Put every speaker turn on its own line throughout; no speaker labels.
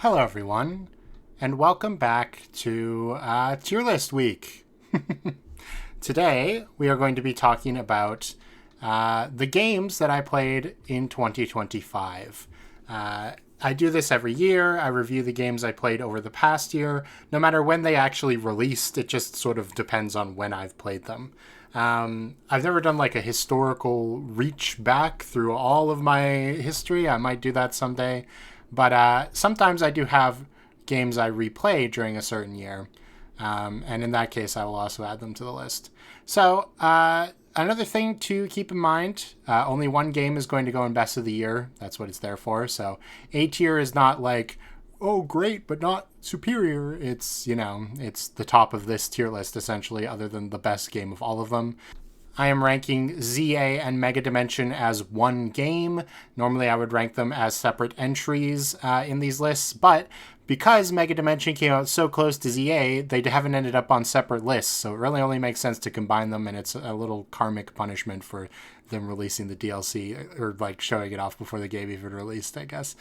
Hello, everyone, and welcome back to Tier List Week. Today, we are going to be talking about the games that I played in 2025. I do this every year. I review the games I played over the past year. No matter when they actually released, it just sort of depends on when I've played them. I've never done like a historical reach back through all of my history. I might do that someday. But sometimes I do have games I replay during a certain year. And in that case, I will also add them to the list. So, another thing to keep in mind, only one game is going to go in Best of the Year. That's what it's there for. So, A tier is not like, oh, great, but not superior. It's the top of this tier list, essentially, other than the best game of all of them. I am ranking ZA and Mega Dimension as one game. Normally, I would rank them as separate entries in these lists, but because Mega Dimension came out so close to ZA, they haven't ended up on separate lists, so it really only makes sense to combine them, and it's a little karmic punishment for them releasing the DLC or like showing it off before the game even released, I guess.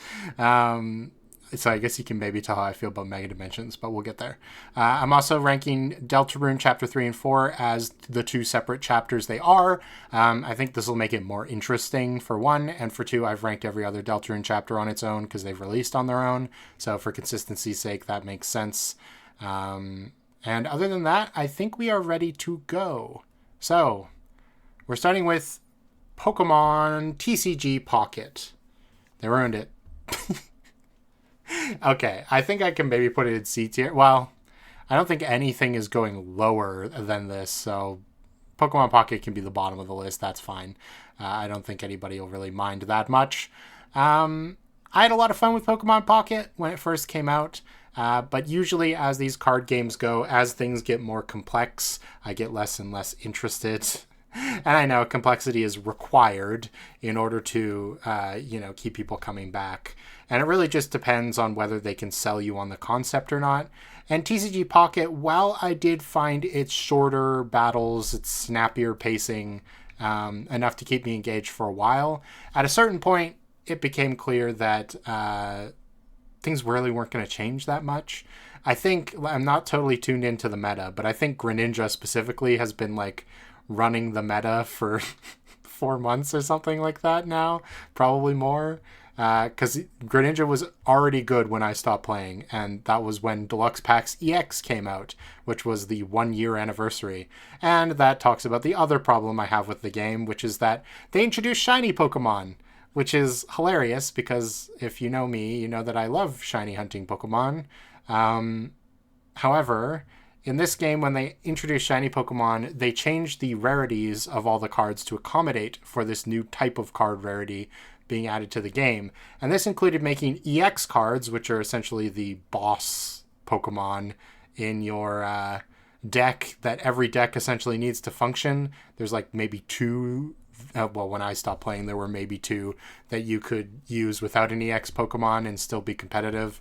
So I guess you can maybe tell how I feel about Mega Dimensions, but we'll get there. I'm also ranking Deltarune Chapter 3 and 4 as the two separate chapters they are. I think this will make it more interesting, for one, and for two, I've ranked every other Deltarune chapter on its own because they've released on their own, so for consistency's sake, that makes sense. And other than that, I think we are ready to go. So, we're starting with Pokemon TCG Pocket. They ruined it. Okay, I think I can maybe put it in C tier. Well, I don't think anything is going lower than this, so Pokemon Pocket can be the bottom of the list. That's fine. I don't think anybody will really mind that much. I had a lot of fun with Pokemon Pocket when it first came out, but usually as these card games go, as things get more complex, I get less and less interested. And I know complexity is required in order to, keep people coming back. And it really just depends on whether they can sell you on the concept or not. And TCG Pocket, while I did find its shorter battles, its snappier pacing, enough to keep me engaged for a while, at a certain point, it became clear that things really weren't going to change that much. I think I'm not totally tuned into the meta, but I think Greninja specifically has been like running the meta for 4 months or something like that now, probably more. Because Greninja was already good when I stopped playing, and that was when Deluxe Packs EX came out, which was the 1 year anniversary. And that talks about the other problem I have with the game, which is that they introduced shiny Pokemon, which is hilarious because if you know me, you know that I love shiny hunting Pokemon. However, in this game, when they introduced shiny Pokemon, they changed the rarities of all the cards to accommodate for this new type of card rarity being added to the game. And this included making EX cards, which are essentially the boss Pokemon in your deck that every deck essentially needs to function. There's like maybe two. When I stopped playing, there were maybe two that you could use without an EX Pokemon and still be competitive.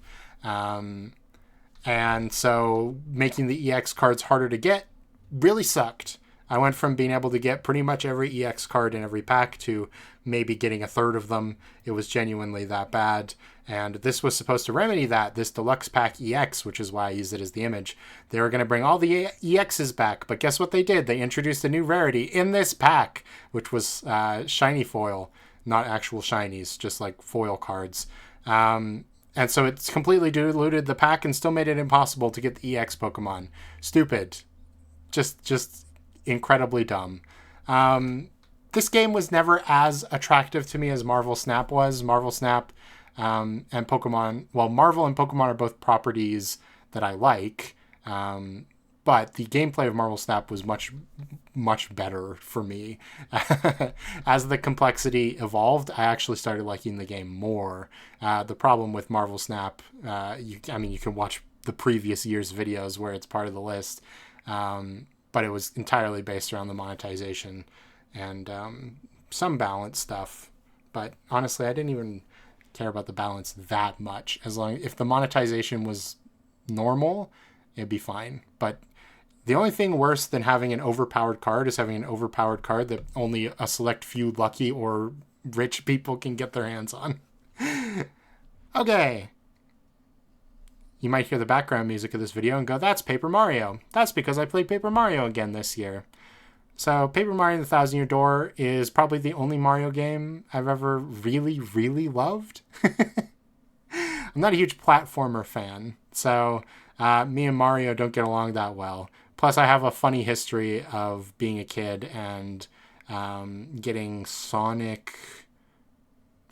And so making the EX cards harder to get really sucked. I went from being able to get pretty much every EX card in every pack to maybe getting a third of them. It was genuinely that bad. And this was supposed to remedy that, this Deluxe Pack EX, which is why I used it as the image. They were going to bring all the EXs back, but guess what they did? They introduced a new rarity in this pack, which was shiny foil, not actual shinies, just like foil cards. And so it's completely diluted the pack and still made it impossible to get the EX Pokemon. Stupid. Just incredibly dumb. This game was never as attractive to me as Marvel Snap was. Marvel Snap and Pokemon, well, Marvel and Pokemon are both properties that I like, but the gameplay of Marvel Snap was much, much better for me. As the complexity evolved, I actually started liking the game more. The problem with Marvel Snap, you can watch the previous year's videos where it's part of the list, but it was entirely based around the monetization and some balance stuff. But honestly, I didn't even care about the balance that much. If the monetization was normal, it'd be fine. But the only thing worse than having an overpowered card is having an overpowered card that only a select few lucky or rich people can get their hands on. Okay. you might hear the background music of this video and go, that's Paper Mario. That's because I played Paper Mario again this year. So Paper Mario The Thousand Year Door is probably the only Mario game I've ever really, really loved. I'm not a huge platformer fan, so me and Mario don't get along that well. Plus, I have a funny history of being a kid and getting Sonic.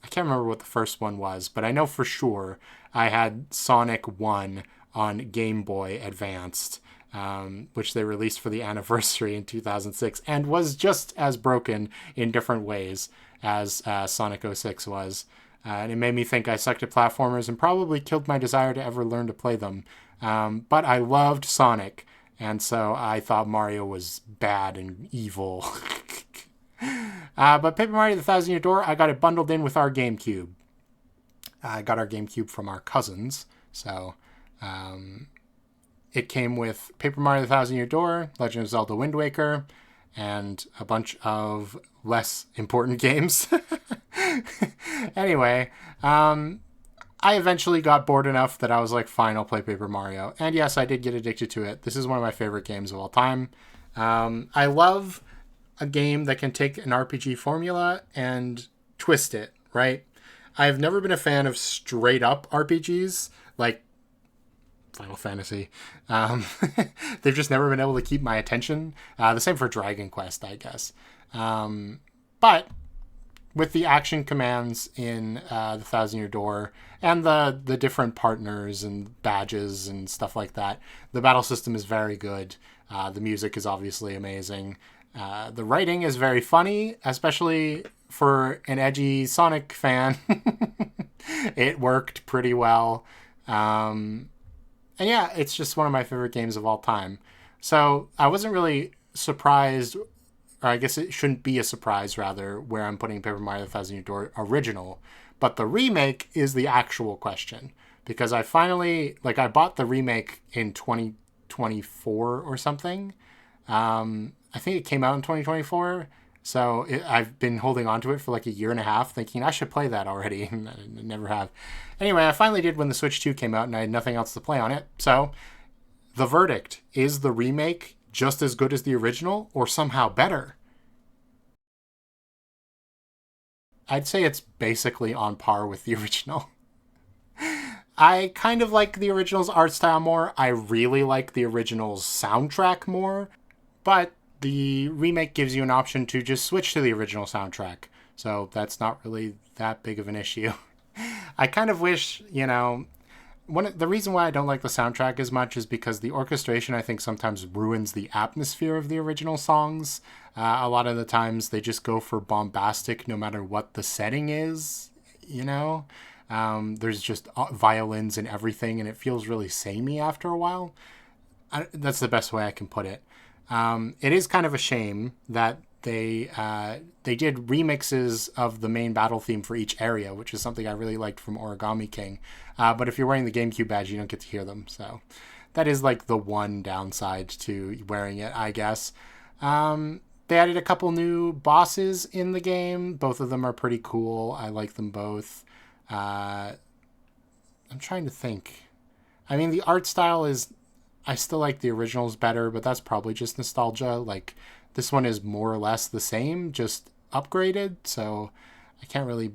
I can't remember what the first one was, but I know for sure I had Sonic 1 on Game Boy Advanced, which they released for the anniversary in 2006, and was just as broken in different ways as Sonic 06 was. And it made me think I sucked at platformers and probably killed my desire to ever learn to play them. But I loved Sonic, and so I thought Mario was bad and evil. But Paper Mario The Thousand Year Door, I got it bundled in with our GameCube. I got our GameCube from our cousins, so it came with Paper Mario The Thousand Year Door, Legend of Zelda Wind Waker, and a bunch of less important games. Anyway, I eventually got bored enough that I was like, fine, I'll play Paper Mario. And yes, I did get addicted to it. This is one of my favorite games of all time. I love a game that can take an RPG formula and twist it, right? I've never been a fan of straight up RPGs like Final Fantasy. They've just never been able to keep my attention. The same for Dragon Quest, I guess. But with the action commands in The Thousand Year Door and the different partners and badges and stuff like that, the battle system is very good. The music is obviously amazing. The writing is very funny, especially for an edgy Sonic fan. It worked pretty well. And yeah, it's just one of my favorite games of all time. So I wasn't really surprised, or I guess it shouldn't be a surprise, rather, where I'm putting Paper Mario The Thousand Year Door original. But the remake is the actual question. Because I finally, I bought the remake in 2024 or something. I think it came out in 2024. So I've been holding on to it for like a year and a half, thinking I should play that already. And I never have. Anyway, I finally did when the Switch 2 came out and I had nothing else to play on it. So the verdict is the remake just as good as the original or somehow better? I'd say it's basically on par with the original. I kind of like the original's art style more. I really like the original's soundtrack more. But the remake gives you an option to just switch to the original soundtrack. So that's not really that big of an issue. I kind of wish, the reason why I don't like the soundtrack as much is because the orchestration, I think, sometimes ruins the atmosphere of the original songs. A lot of the times they just go for bombastic no matter what the setting is, There's just violins and everything, and it feels really samey after a while. That's the best way I can put it. It is kind of a shame that they did remixes of the main battle theme for each area, which is something I really liked from Origami King. But if you're wearing the GameCube badge, you don't get to hear them. So that is like the one downside to wearing it, I guess. They added a couple new bosses in the game. Both of them are pretty cool. I like them both. I'm trying to think. I mean, the art style is... I still like the originals better, but that's probably just nostalgia. Like, this one is more or less the same, just upgraded, so I can't really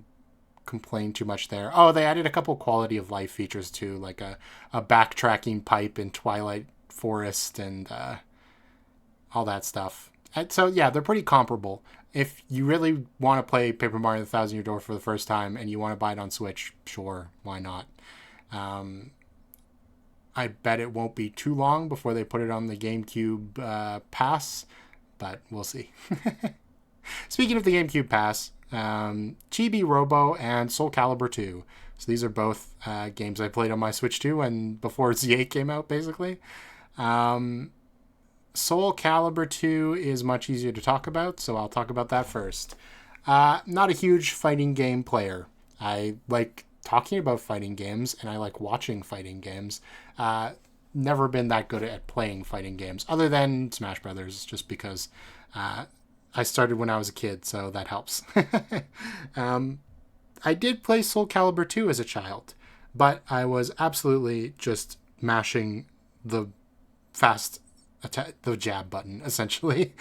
complain too much there. Oh, they added a couple quality of life features too, like a backtracking pipe in Twilight Forest and all that stuff. And so, yeah, they're pretty comparable. If you really want to play Paper Mario The Thousand Year Door for the first time and you want to buy it on Switch, sure, why not? I bet it won't be too long before they put it on the GameCube Pass, but we'll see. Speaking of the GameCube Pass, Chibi Robo and Soul Calibur 2. So these are both games I played on my Switch 2 and before Z8 came out, basically. Soul Calibur 2 is much easier to talk about, so I'll talk about that first. Not a huge fighting game player. I like talking about fighting games and I like watching fighting games. Never been that good at playing fighting games other than Smash Brothers, just because I started when I was a kid, so that helps. I did play Soul Calibur 2 as a child, But I was absolutely just mashing the the jab button, essentially,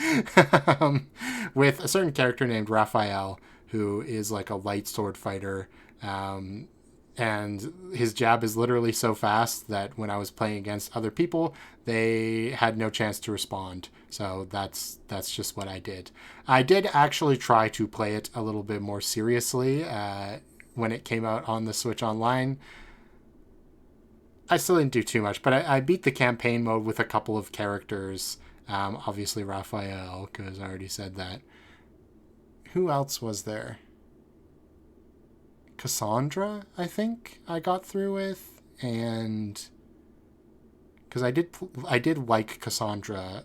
with a certain character named Raphael, who is like a light sword fighter. And his jab is literally so fast that when I was playing against other people, they had no chance to respond. So that's just what I did. I did actually try to play it a little bit more seriously when it came out on the Switch Online. I still didn't do too much, but I beat the campaign mode with a couple of characters. Obviously Raphael, because I already said that. Who else was there? Cassandra, I think I got through with, and because I did like Cassandra,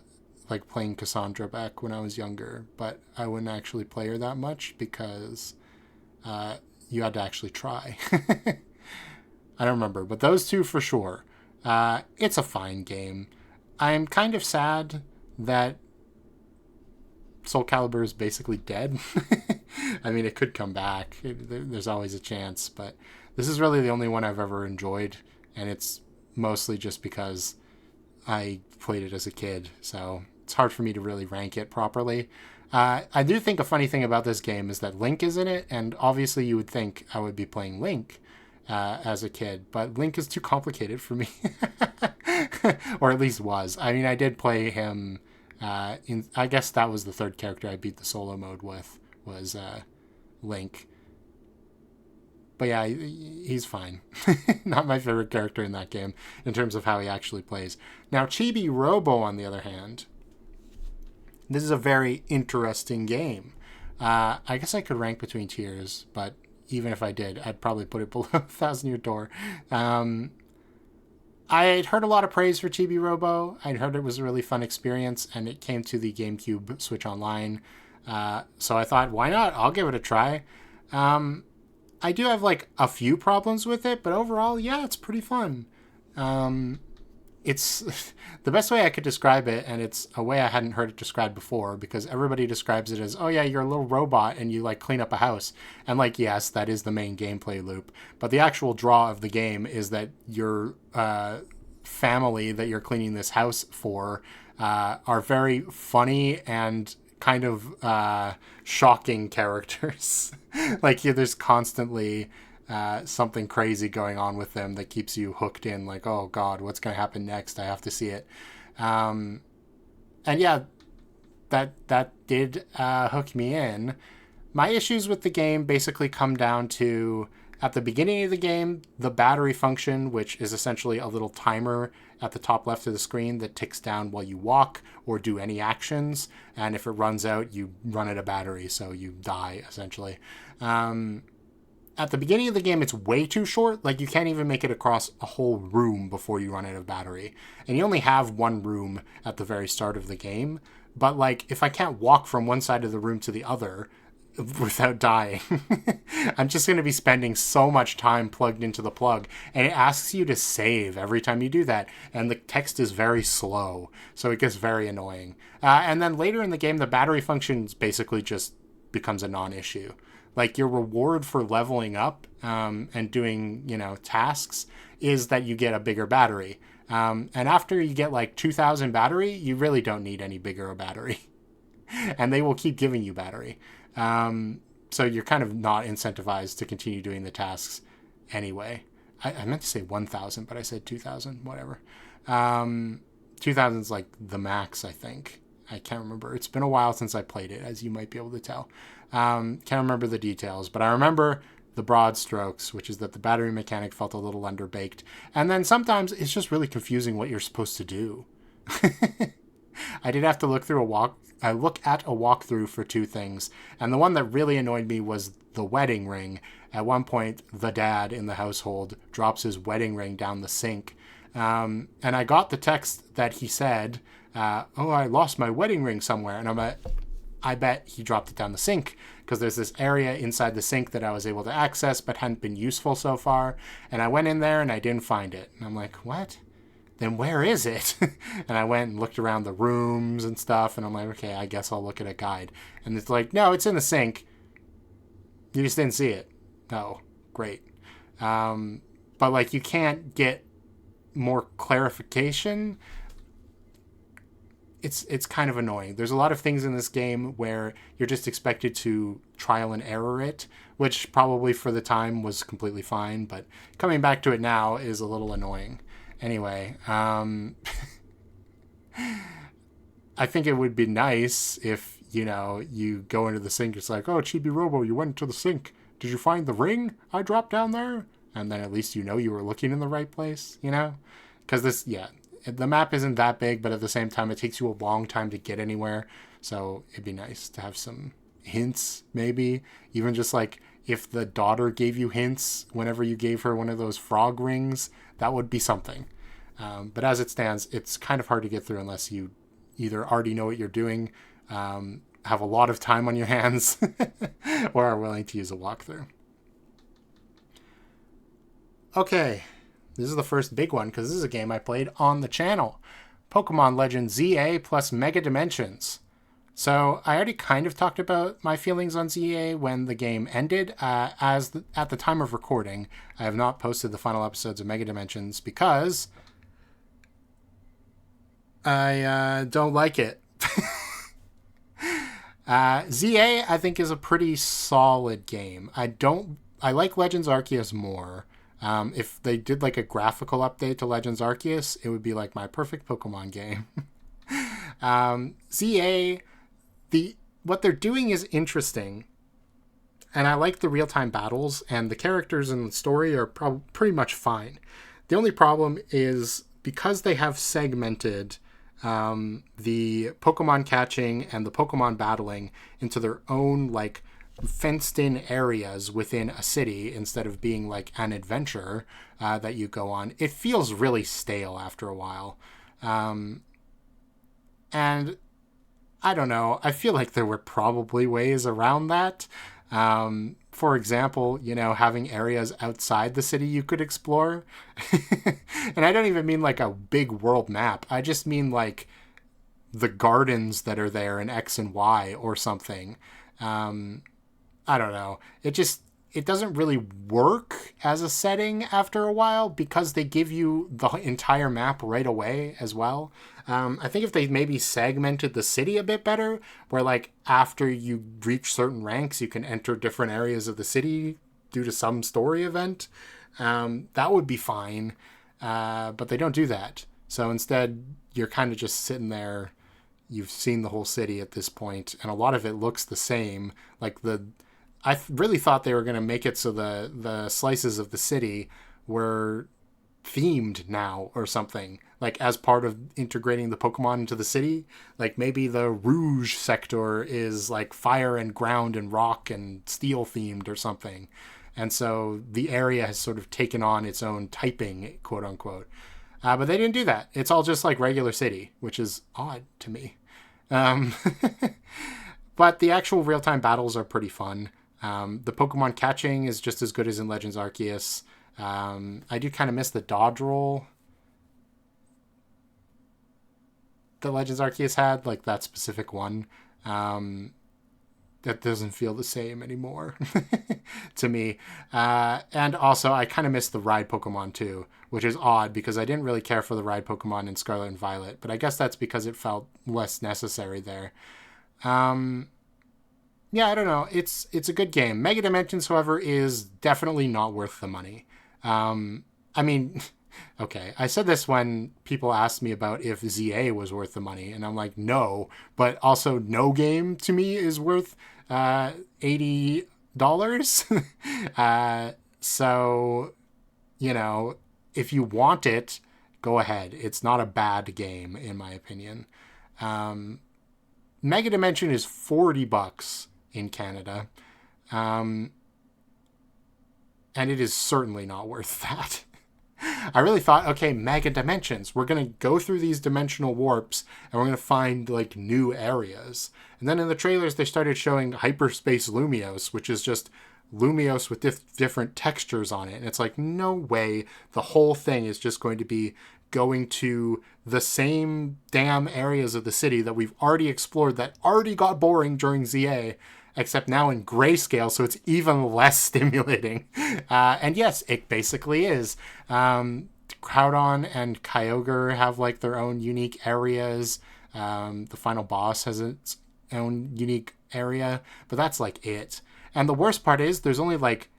like playing Cassandra back when I was younger, but I wouldn't actually play her that much because you had to actually try. I don't remember, but those two for sure. It's a fine game. I'm kind of sad that Soul Calibur is basically dead. I mean, it could come back. There's always a chance, but this is really the only one I've ever enjoyed, and it's mostly just because I played it as a kid, so it's hard for me to really rank it properly. I do think a funny thing about this game is that Link is in it, and obviously you would think I would be playing Link as a kid, but Link is too complicated for me. Or at least was. I mean, I did play him I guess that was the third character I beat the solo mode with, was Link. But yeah, he's fine. Not my favorite character in that game in terms of how he actually plays. Now, Chibi Robo, on the other hand, this is a very interesting game. I guess I could rank between tiers, but even if I did, I'd probably put it below Thousand Year Door. I'd heard a lot of praise for Chibi Robo. I'd heard it was a really fun experience, and it came to the GameCube Switch Online. So I thought, why not? I'll give it a try. I do have like a few problems with it, but overall, yeah, it's pretty fun. It's the best way I could describe it, and it's a way I hadn't heard it described before, because everybody describes it as, oh yeah, you're a little robot and you like clean up a house. And like, yes, that is the main gameplay loop, but the actual draw of the game is that your family that you're cleaning this house for are very funny and kind of shocking characters. Like, there's constantly something crazy going on with them that keeps you hooked in, like, oh god, what's going to happen next? I have to see it. And yeah, that did hook me in. My issues with the game basically come down to, at the beginning of the game, the battery function, which is essentially a little timer at the top left of the screen that ticks down while you walk or do any actions. And if it runs out, you run out of battery, so you die, essentially. At the beginning of the game, it's way too short. Like, you can't even make it across a whole room before you run out of battery. And you only have one room at the very start of the game. But, like, if I can't walk from one side of the room to the other without dying, I'm just going to be spending so much time plugged into the plug. And it asks you to save every time you do that. And the text is very slow, so it gets very annoying. And then later in the game, the battery function basically just becomes a non-issue. Like, your reward for leveling up and doing, tasks is that you get a bigger battery. And after you get like 2,000 battery, you really don't need any bigger a battery. And they will keep giving you battery. So you're kind of not incentivized to continue doing the tasks anyway. I meant to say 1,000, but I said 2,000, whatever. 2,000 is like the max, I think. I can't remember. It's been a while since I played it, as you might be able to tell. Can't remember the details, but I remember the broad strokes, which is that the battery mechanic felt a little underbaked. And then sometimes it's just really confusing what you're supposed to do. I did have to look at a walkthrough for two things. And the one that really annoyed me was the wedding ring. At one point, the dad in the household drops his wedding ring down the sink. And I got the text that he said, oh, I lost my wedding ring somewhere. And I bet he dropped it down the sink, because there's this area inside the sink that I was able to access but hadn't been useful so far. And I went in there and I didn't find it. And I'm like, what? Then where is it? And I went and looked around the rooms and stuff. And I'm like, okay, I guess I'll look at a guide. And it's like, no, it's in the sink. You just didn't see it. Oh, great. but like you can't get more clarification. It's kind of annoying. There's a lot of things in this game where you're just expected to trial and error it, which probably for the time was completely fine, but coming back to it now is a little annoying. Anyway, I think it would be nice if, you go into the sink, it's like, oh, Chibi Robo, you went to the sink. Did you find the ring I dropped down there? And then at least you were looking in the right place, Because the map isn't that big, but at the same time, it takes you a long time to get anywhere. So it'd be nice to have some hints, maybe. Even just like if the daughter gave you hints whenever you gave her one of those frog rings, that would be something. But as it stands, it's kind of hard to get through unless you either already know what you're doing, have a lot of time on your hands, or are willing to use a walkthrough. Okay. This is the first big one because this is a game I played on the channel. Pokemon Legends ZA plus Mega Dimensions. So I already kind of talked about my feelings on ZA when the game ended. At the time of recording, I have not posted the final episodes of Mega Dimensions because I don't like it. ZA, I think, is a pretty solid game. I like Legends Arceus more. If they did like a graphical update to Legends Arceus, it would be like my perfect Pokemon game. ZA, what they're doing is interesting, and I like the real-time battles, and the characters and the story are pretty much fine. The only problem is because they have segmented the Pokemon catching and the Pokemon battling into their own like fenced-in areas within a city instead of being like an adventure that you go on. It feels really stale after a while. And I don't know. I feel like there were probably ways around that. For example, having areas outside the city you could explore. And I don't even mean like a big world map. I just mean like the gardens that are there in X and Y or something. I don't know. It doesn't really work as a setting after a while because they give you the entire map right away as well. I think if they maybe segmented the city a bit better, where like after you reach certain ranks, you can enter different areas of the city due to some story event, that would be fine. But they don't do that. So instead, you're kind of just sitting there. You've seen the whole city at this point, and a lot of it looks the same. Like I really thought they were going to make it so the slices of the city were themed now or something, like as part of integrating the Pokemon into the city. Like maybe the Rouge sector is like fire and ground and rock and steel themed or something. And so the area has sort of taken on its own typing, quote unquote. But they didn't do that. It's all just like regular city, which is odd to me. But the actual real-time battles are pretty fun. The Pokemon catching is just as good as in Legends Arceus. I do kind of miss the dodge roll that Legends Arceus had, like that specific one. That doesn't feel the same anymore to me. And also, I kind of miss the ride Pokemon too, which is odd because I didn't really care for the ride Pokemon in Scarlet and Violet, but I guess that's because it felt less necessary there. Yeah, I don't know. It's a good game. Mega Dimensions, however, is definitely not worth the money. I mean, okay, I said this when people asked me about if ZA was worth the money, and I'm like, no, but also no game to me is worth $80. So, if you want it, go ahead. It's not a bad game, in my opinion. Mega Dimension is $40 in Canada. And it is certainly not worth that. I really thought, okay, Mega Dimensions. We're going to go through these dimensional warps and we're going to find like new areas. And then in the trailers, they started showing Hyperspace Lumiose, which is just Lumiose with different textures on it. And it's like, no way. The whole thing is just going to be going to the same damn areas of the city that we've already explored that already got boring during ZA. except now in grayscale, so it's even less stimulating. And yes, it basically is. Groudon and Kyogre have like their own unique areas. The final boss has its own unique area, but that's like it. And the worst part is there's only like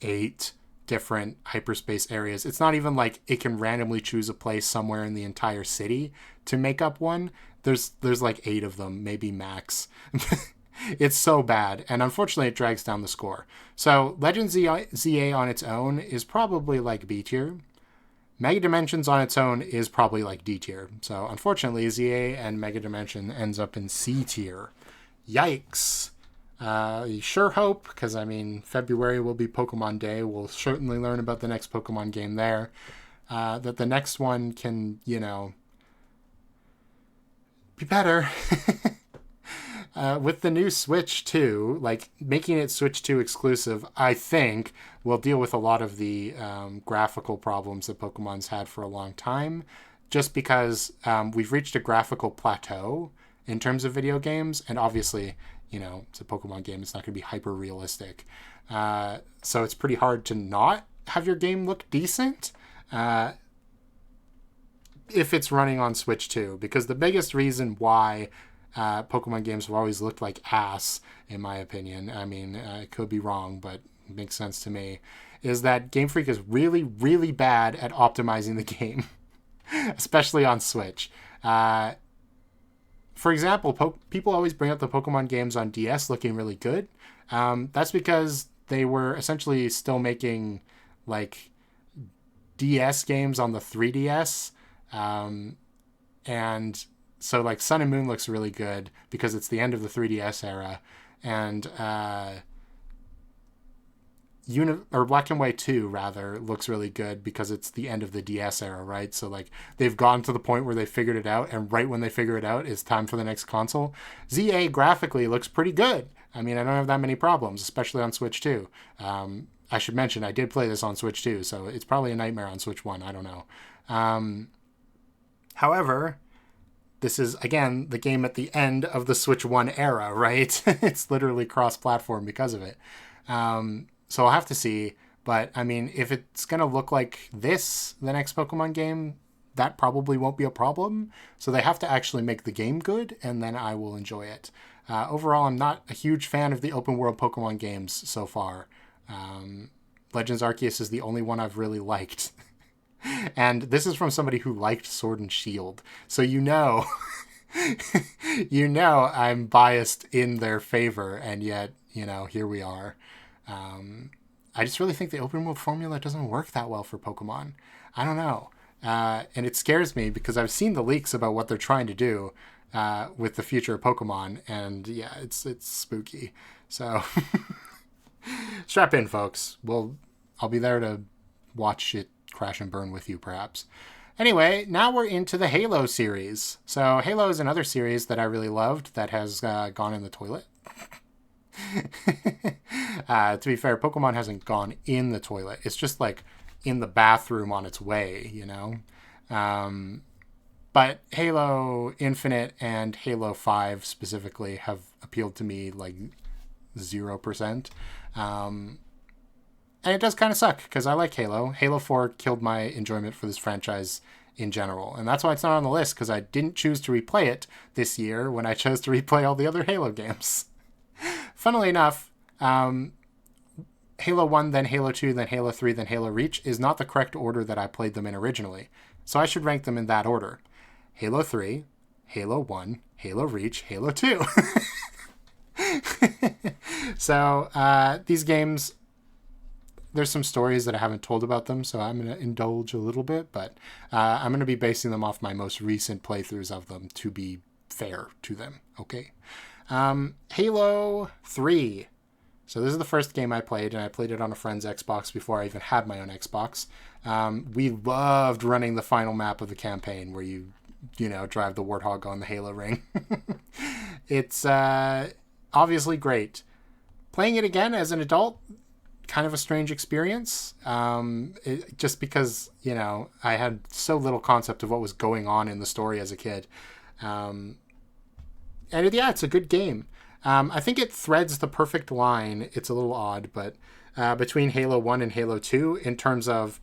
8 different hyperspace areas. It's not even like it can randomly choose a place somewhere in the entire city to make up one. There's like 8 of them, maybe max. It's so bad, and unfortunately it drags down the score. So Legend ZA on its own is probably like B tier. Mega Dimensions on its own is probably like D tier. So unfortunately ZA and Mega Dimension ends up in C tier. Yikes. You sure hope, because I mean February will be Pokemon Day. We'll certainly learn about the next Pokemon game there. That the next one can, you know, be better. With the new Switch 2, like making it Switch 2 exclusive, I think will deal with a lot of the graphical problems that Pokemon's had for a long time, just because we've reached a graphical plateau in terms of video games, and obviously, you know, it's a Pokemon game, it's not going to be hyper realistic. So it's pretty hard to not have your game look decent if it's running on Switch 2, because the biggest reason why Pokemon games have always looked like ass, in my opinion, I mean, it could be wrong, but it makes sense to me, is that Game Freak is really, really bad at optimizing the game, especially on Switch. For example, people always bring up the Pokemon games on DS looking really good. That's because they were essentially still making, like, DS games on the 3DS, and so like Sun and Moon looks really good because it's the end of the 3DS era, and Black and White 2 rather looks really good because it's the end of the DS era, right? So like they've gotten to the point where they figured it out, and right when they figure it out, it's time for the next console. ZA graphically looks pretty good. I mean, I don't have that many problems, especially on Switch 2. I should mention I did play this on Switch 2, so it's probably a nightmare on Switch 1. I don't know. However, this is, again, the game at the end of the Switch 1 era, right? It's literally cross-platform because of it. So I'll have to see. But, I mean, if it's going to look like this, the next Pokemon game, that probably won't be a problem. So they have to actually make the game good, and then I will enjoy it. Overall, I'm not a huge fan of the open-world Pokemon games so far. Legends Arceus is the only one I've really liked. And this is from somebody who liked Sword and Shield. So you know I'm biased in their favor, and yet, you know, here we are. I just really think the open world formula doesn't work that well for Pokemon. I don't know. And it scares me because I've seen the leaks about what they're trying to do with the future of Pokemon, and yeah, it's spooky. So strap in, folks. I'll be there to watch it crash and burn with you, perhaps. Anyway, now we're into the Halo series. So Halo is another series that I really loved that has gone in the toilet. To be fair, Pokemon hasn't gone in the toilet. It's just like in the bathroom on its way, you know? But Halo Infinite and Halo 5 specifically have appealed to me like 0%. And it does kind of suck because I like Halo. Halo 4 killed my enjoyment for this franchise in general. And that's why it's not on the list, because I didn't choose to replay it this year when I chose to replay all the other Halo games. Funnily enough, Halo 1, then Halo 2, then Halo 3, then Halo Reach is not the correct order that I played them in originally. So I should rank them in that order. Halo 3, Halo 1, Halo Reach, Halo 2. So these games, there's some stories that I haven't told about them, so I'm going to indulge a little bit, but I'm going to be basing them off my most recent playthroughs of them to be fair to them, okay? Halo 3. So this is the first game I played, and I played it on a friend's Xbox before I even had my own Xbox. We loved running the final map of the campaign where you drive the Warthog on the Halo ring. It's obviously great. Playing it again as an adult, kind of a strange experience, just because, I had so little concept of what was going on in the story as a kid. And yeah, it's a good game. I think it threads the perfect line. It's a little odd, but between Halo 1 and Halo 2 in terms of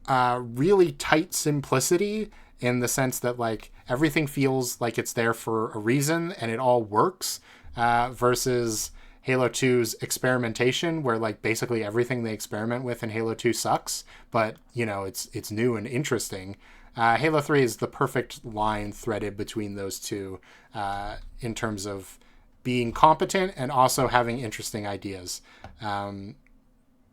really tight simplicity, in the sense that like everything feels like it's there for a reason and it all works, versus Halo 2's experimentation, where like basically everything they experiment with in Halo 2 sucks, but it's new and interesting. Halo 3 is the perfect line threaded between those two, in terms of being competent and also having interesting ideas.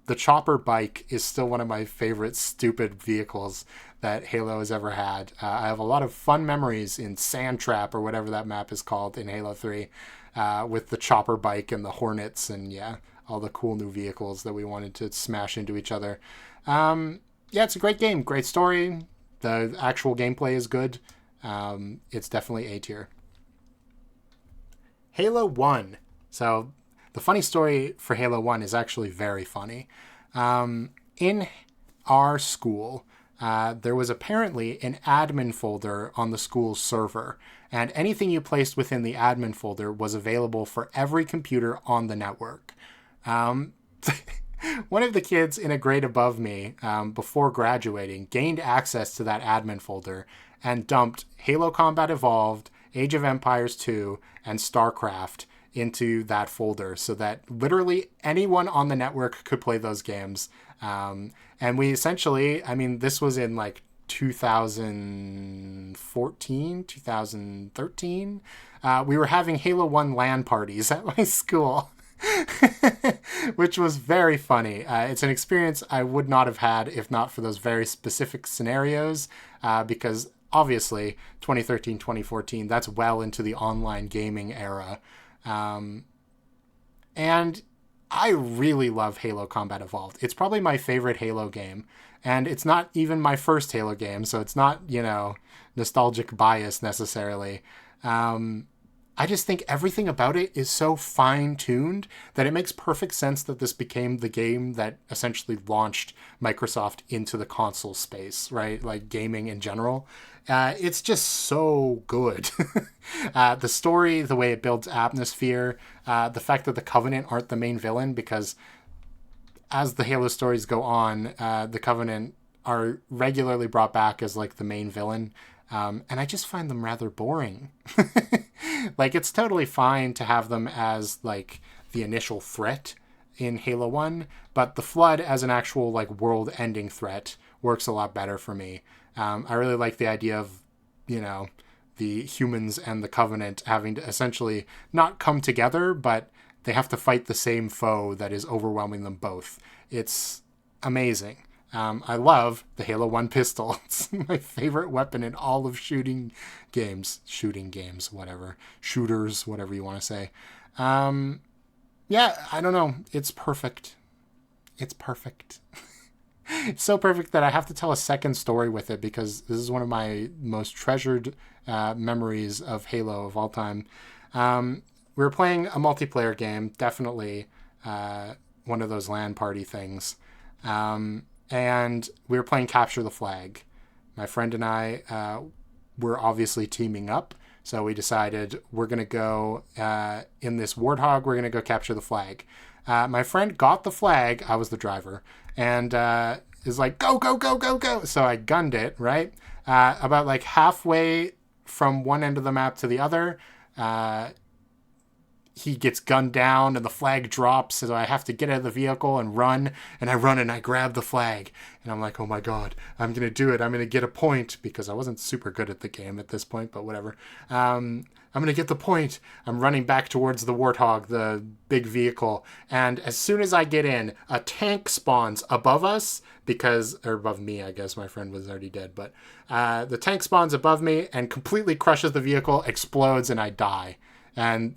The chopper bike is still one of my favorite stupid vehicles that Halo has ever had. I have a lot of fun memories in Sandtrap, or whatever that map is called in Halo 3, with the chopper bike and the Hornets and all the cool new vehicles that we wanted to smash into each other. It's a great game. Great story. The actual gameplay is good. It's definitely A tier. Halo 1. So the funny story for Halo 1 is actually very funny. In our school, there was apparently an admin folder on the school's server, and anything you placed within the admin folder was available for every computer on the network. One of the kids in a grade above me, before graduating, gained access to that admin folder and dumped Halo Combat Evolved, Age of Empires 2, and StarCraft into that folder, so that literally anyone on the network could play those games. And we essentially, this was in like 2014, 2013. We were having Halo 1 LAN parties at my school, which was very funny. It's an experience I would not have had if not for those very specific scenarios, because obviously 2013, 2014, that's well into the online gaming era. And I really love Halo Combat Evolved. It's probably my favorite Halo game, and it's not even my first Halo game, so it's not, nostalgic bias necessarily. I just think everything about it is so fine-tuned that it makes perfect sense that this became the game that essentially launched Microsoft into the console space, right? Like gaming in general. It's just so good. The story, the way it builds atmosphere, the fact that the Covenant aren't the main villain, because as the Halo stories go on, the Covenant are regularly brought back as like the main villain. And I just find them rather boring. Like, it's totally fine to have them as like the initial threat in Halo 1, but the Flood as an actual like world-ending threat works a lot better for me. I really like the idea of, the humans and the Covenant having to essentially not come together, but they have to fight the same foe that is overwhelming them both. It's amazing. I love the Halo 1 pistol. It's my favorite weapon in all of shooting games, whatever. Shooters, whatever you want to say. I don't know. It's perfect. It's perfect. It's so perfect that I have to tell a second story with it, because this is one of my most treasured memories of Halo of all time. We were playing a multiplayer game, definitely one of those LAN party things. And we were playing Capture the Flag. My friend and I were obviously teaming up, so we decided we're going to go in this Warthog, we're going to go capture the flag. My friend got the flag, I was the driver, and is like, go, go, go, go, go. So I gunned it, right? About like halfway from one end of the map to the other, he gets gunned down and the flag drops, so I have to get out of the vehicle and run. And I run and I grab the flag. And I'm like, oh my God, I'm going to do it. I'm going to get a point, because I wasn't super good at the game at this point, but whatever. I'm going to get the point. I'm running back towards the Warthog, the big vehicle. And as soon as I get in, a tank spawns above us, or above me, I guess. My friend was already dead. But the tank spawns above me and completely crushes the vehicle, explodes, and I die. And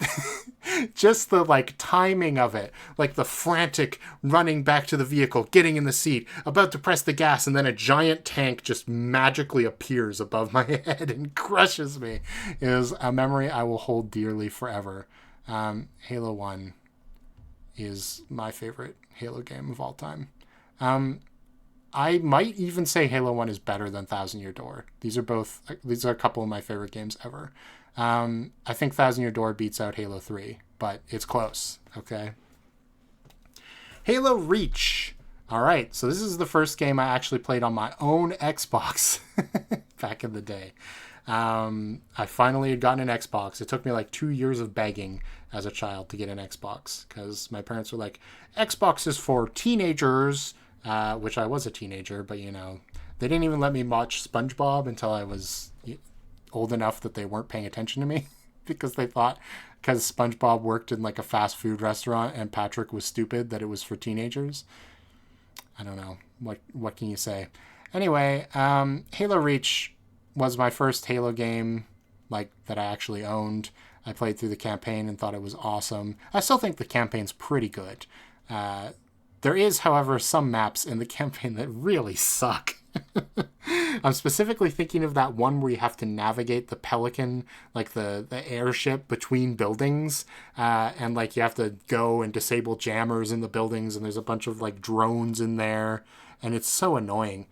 just the like timing of it, like the frantic running back to the vehicle, getting in the seat, about to press the gas, and then a giant tank just magically appears above my head and crushes me, is a memory I will hold dearly forever. Halo 1 is my favorite Halo game of all time. I might even say Halo 1 is better than Thousand Year Door. These are a couple of my favorite games ever. I think Thousand Year Door beats out Halo 3 but it's close, okay? Halo Reach. All right, so this is the first game I actually played on my own Xbox back in the day. I finally had gotten an Xbox. It took me like 2 years of begging as a child to get an Xbox because my parents were like, Xbox is for teenagers, which I was a teenager, but you know, they didn't even let me watch SpongeBob until I was old enough that they weren't paying attention to me because they thought because SpongeBob worked in like a fast food restaurant and Patrick was stupid that it was for teenagers. I don't know. What can you say? Anyway, Halo Reach was my first Halo game like that I actually owned. I played through the campaign and thought it was awesome. I still think the campaign's pretty good. There is, however, some maps in the campaign that really suck. I'm specifically thinking of that one where you have to navigate the Pelican, like the airship between buildings, and like you have to go and disable jammers in the buildings, and there's a bunch of like drones in there, and it's so annoying.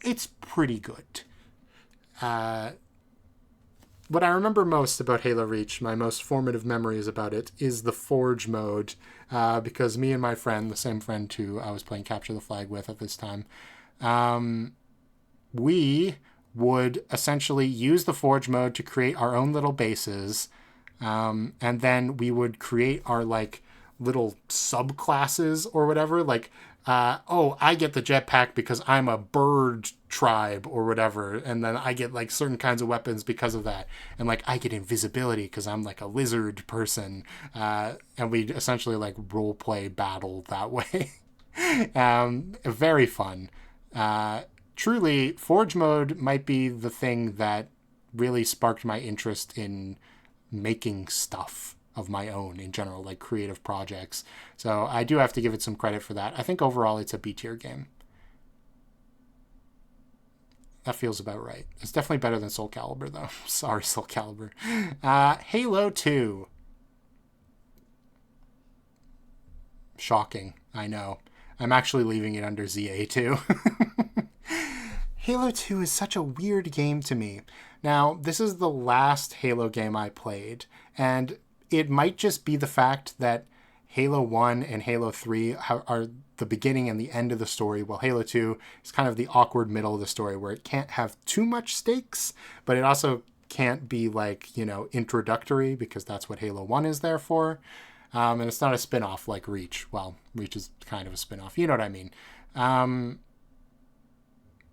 It's pretty good. What I remember most about Halo Reach, my most formative memories about it, is the Forge mode, because me and my friend, the same friend who I was playing Capture the Flag with at this time, we would essentially use the Forge mode to create our own little bases, and then we would create our like little subclasses or whatever, like I get the jetpack because I'm a bird tribe or whatever, and then I get like certain kinds of weapons because of that, and like I get invisibility because I'm like a lizard person, and we essentially like role play battle that way. Very fun. Truly, Forge mode might be the thing that really sparked my interest in making stuff of my own in general, like creative projects. So I do have to give it some credit for that. I think overall it's a B tier game. That feels about right. It's definitely better than Soul Calibur, though. Sorry, Soul Calibur. Halo 2. Shocking, I know. I'm actually leaving it under ZA2. Halo 2 is such a weird game to me. Now, this is the last Halo game I played, and it might just be the fact that Halo 1 and Halo 3 are the beginning and the end of the story, while Halo 2 is kind of the awkward middle of the story where it can't have too much stakes, but it also can't be like, you know, introductory because that's what Halo 1 is there for. And it's not a spin-off like Reach. Well, Reach is kind of a spin-off. You know what I mean.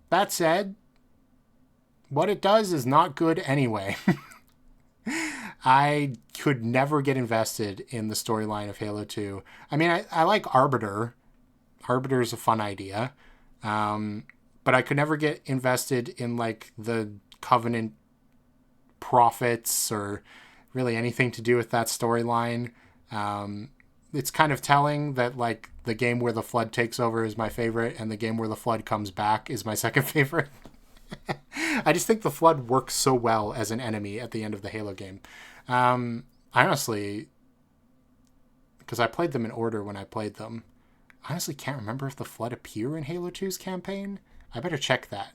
That said, what it does is not good anyway. I could never get invested in the storyline of Halo 2. I mean, I like Arbiter. Arbiter is a fun idea. But I could never get invested in, like, the Covenant prophets or really anything to do with that storyline. It's kind of telling that, like, the game where the Flood takes over is my favorite and the game where the Flood comes back is my second favorite. I just think the Flood works so well as an enemy at the end of the Halo game. I honestly, because I played them in order when I played them, I honestly can't remember if the Flood appear in Halo 2's campaign. I better check that.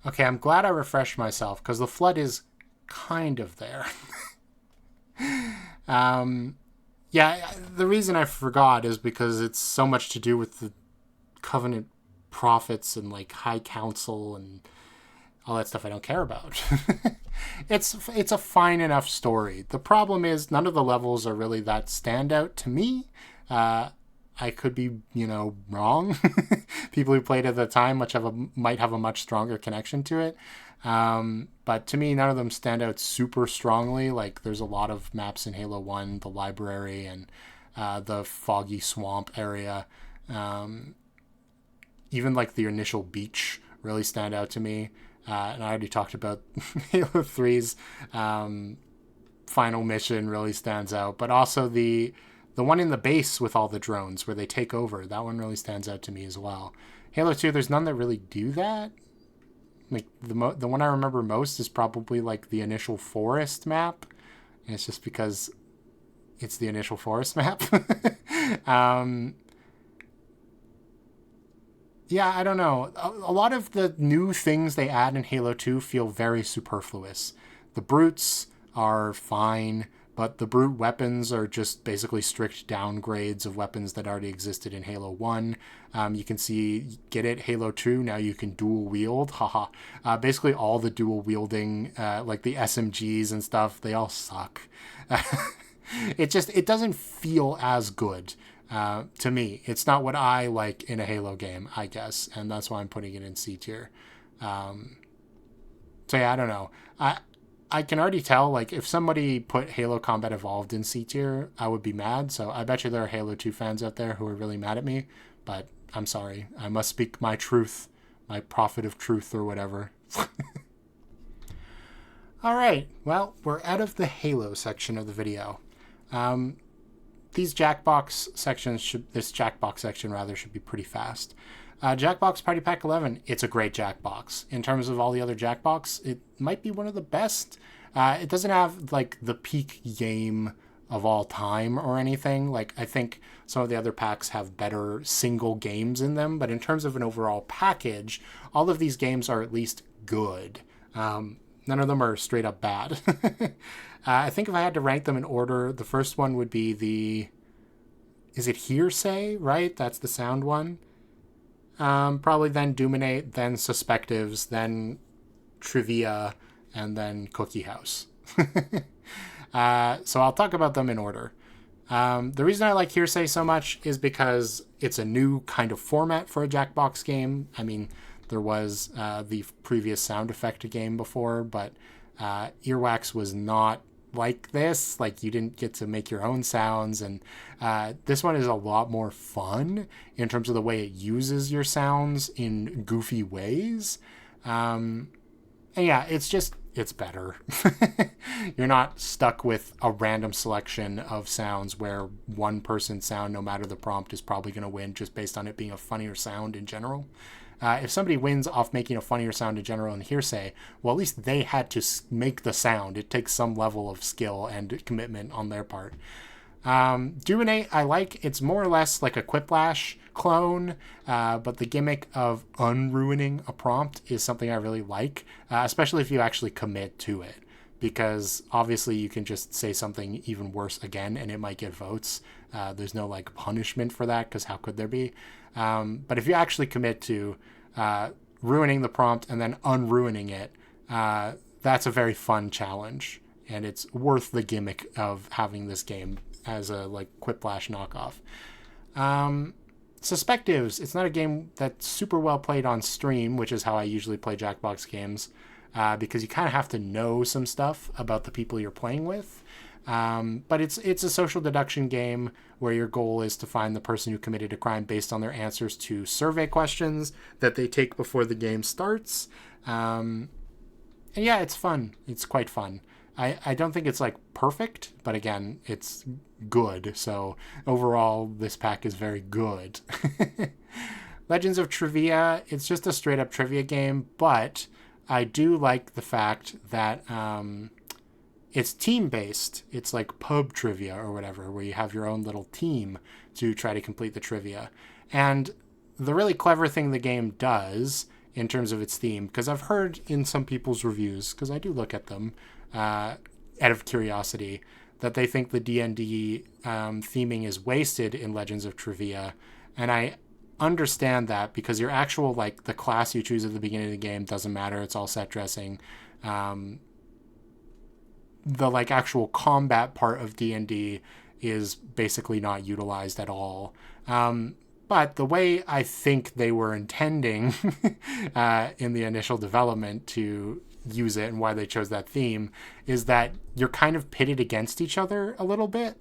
Okay, I'm glad I refreshed myself because the Flood is kind of there. Yeah, the reason I forgot is because it's so much to do with the Covenant prophets and like High Council and all that stuff I don't care about. It's a fine enough story. The problem is none of the levels are really that standout to me. I could be, wrong. People who played at the time might have a much stronger connection to it. But to me, none of them stand out super strongly. Like there's a lot of maps in Halo 1, the library and the foggy swamp area. Even like the initial beach really stand out to me. And I already talked about Halo 3's final mission really stands out. But also the one in the base with all the drones where they take over, that one really stands out to me as well. Halo 2, there's none that really do that. Like the one I remember most is probably like the initial forest map. And it's just because it's the initial forest map. Yeah, I don't know. A lot of the new things they add in Halo 2 feel very superfluous. The brutes, are fine, but the brute weapons are just basically strict downgrades of weapons that already existed in Halo 1. You can see, get it, Halo 2, now you can dual wield, haha. Basically all the dual wielding, like the SMGs and stuff, they all suck. It doesn't feel as good to me. It's not what I like in a Halo game, I guess, and that's why I'm putting it in C tier. So yeah, I don't know. I can already tell, like, if somebody put Halo Combat Evolved in C tier, I would be mad. So I bet you there are Halo 2 fans out there who are really mad at me, but I'm sorry. I must speak my truth, my prophet of truth or whatever. All right, well, we're out of the Halo section of the video. These Jackbox sections this Jackbox section rather should be pretty fast. Jackbox Party Pack 11, it's a great Jackbox. In terms of all the other Jackbox, it might be one of the best. It doesn't have, like, the peak game of all time or anything. Like, I think some of the other packs have better single games in them, but in terms of an overall package, all of these games are at least good. None of them are straight up bad. I think if I had to rank them in order, the first one would be is it Hearsay, right? That's the sound one. Probably then Dominate, then Suspectives, then Trivia, and then Cookie House. So I'll talk about them in order. The reason I like Hearsay so much is because it's a new kind of format for a Jackbox game. I mean, there was the previous sound effect game before, but Earwax was not like this. Like, you didn't get to make your own sounds, and this one is a lot more fun in terms of the way it uses your sounds in goofy ways. And yeah, it's better. You're not stuck with a random selection of sounds where one person's sound, no matter the prompt, is probably going to win just based on it being a funnier sound in general. If somebody wins off making a funnier sound in general in Hearsay, well, at least they had to make the sound. It takes some level of skill and commitment on their part. Dominate, I like. It's more or less like a Quiplash clone, but the gimmick of unruining a prompt is something I really like, especially if you actually commit to it. Because obviously you can just say something even worse again and it might get votes. There's no, like, punishment for that, because how could there be? But if you actually commit to ruining the prompt and then unruining it, that's a very fun challenge, and it's worth the gimmick of having this game as a, like, Quiplash knockoff. Suspectives, it's not a game that's super well played on stream, which is how I usually play Jackbox games, because you kind of have to know some stuff about the people you're playing with. But it's a social deduction game where your goal is to find the person who committed a crime based on their answers to survey questions that they take before the game starts. And yeah, it's fun. It's quite fun. I don't think it's, like, perfect, but again, it's good. So overall, this pack is very good. Legends of Trivia, it's just a straight up trivia game, but I do like the fact that it's team-based. It's like pub trivia or whatever, where you have your own little team to try to complete the trivia. And the really clever thing the game does in terms of its theme, because I've heard in some people's reviews, because I do look at them out of curiosity, that they think the D&D theming is wasted in Legends of Trivia. And I understand that, because your actual, like, the class you choose at the beginning of the game doesn't matter. It's all set dressing. The, like, actual combat part of D&D is basically not utilized at all. But the way I think they were intending in the initial development to use it, and why they chose that theme, is that you're kind of pitted against each other a little bit.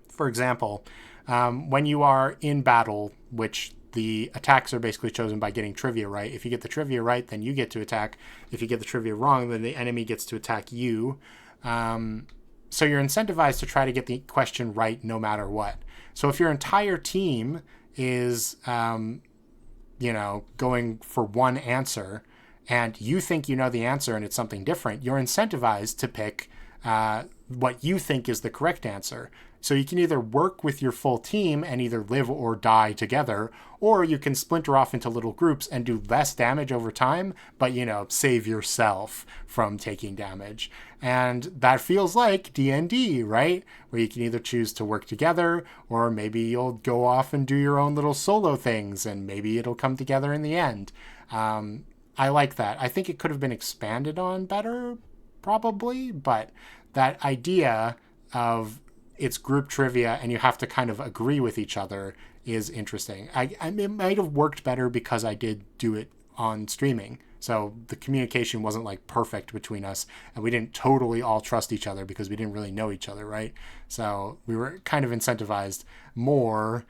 For example, when you are in battle, which the attacks are basically chosen by getting trivia right. If you get the trivia right, then you get to attack. If you get the trivia wrong, then the enemy gets to attack you. So you're incentivized to try to get the question right no matter what. So if your entire team is, going for one answer, and you think you know the answer and it's something different, you're incentivized to pick what you think is the correct answer. So you can either work with your full team and either live or die together, or you can splinter off into little groups and do less damage over time, but, save yourself from taking damage. And that feels like D&D, right? Where you can either choose to work together, or maybe you'll go off and do your own little solo things, and maybe it'll come together in the end. I like that. I think it could have been expanded on better, probably, but that idea of it's group trivia and you have to kind of agree with each other is interesting. It might have worked better because I did do it on streaming. So the communication wasn't like perfect between us, and we didn't totally all trust each other because we didn't really know each other, right? So we were kind of incentivized more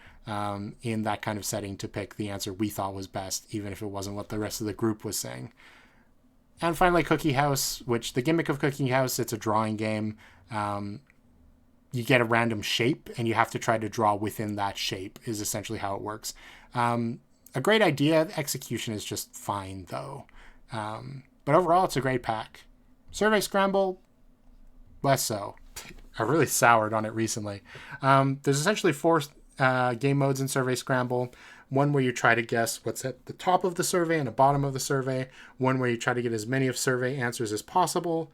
in that kind of setting to pick the answer we thought was best, even if it wasn't what the rest of the group was saying. And finally, Cookie House, which the gimmick of Cookie House, it's a drawing game. You get a random shape and you have to try to draw within that shape is essentially how it works. A great idea. The execution is just fine, though. But overall, it's a great pack. Survey Scramble, less so. I really soured on it recently. There's essentially 4 game modes in Survey Scramble. One where you try to guess what's at the top of the survey and the bottom of the survey. One where you try to get as many of survey answers as possible.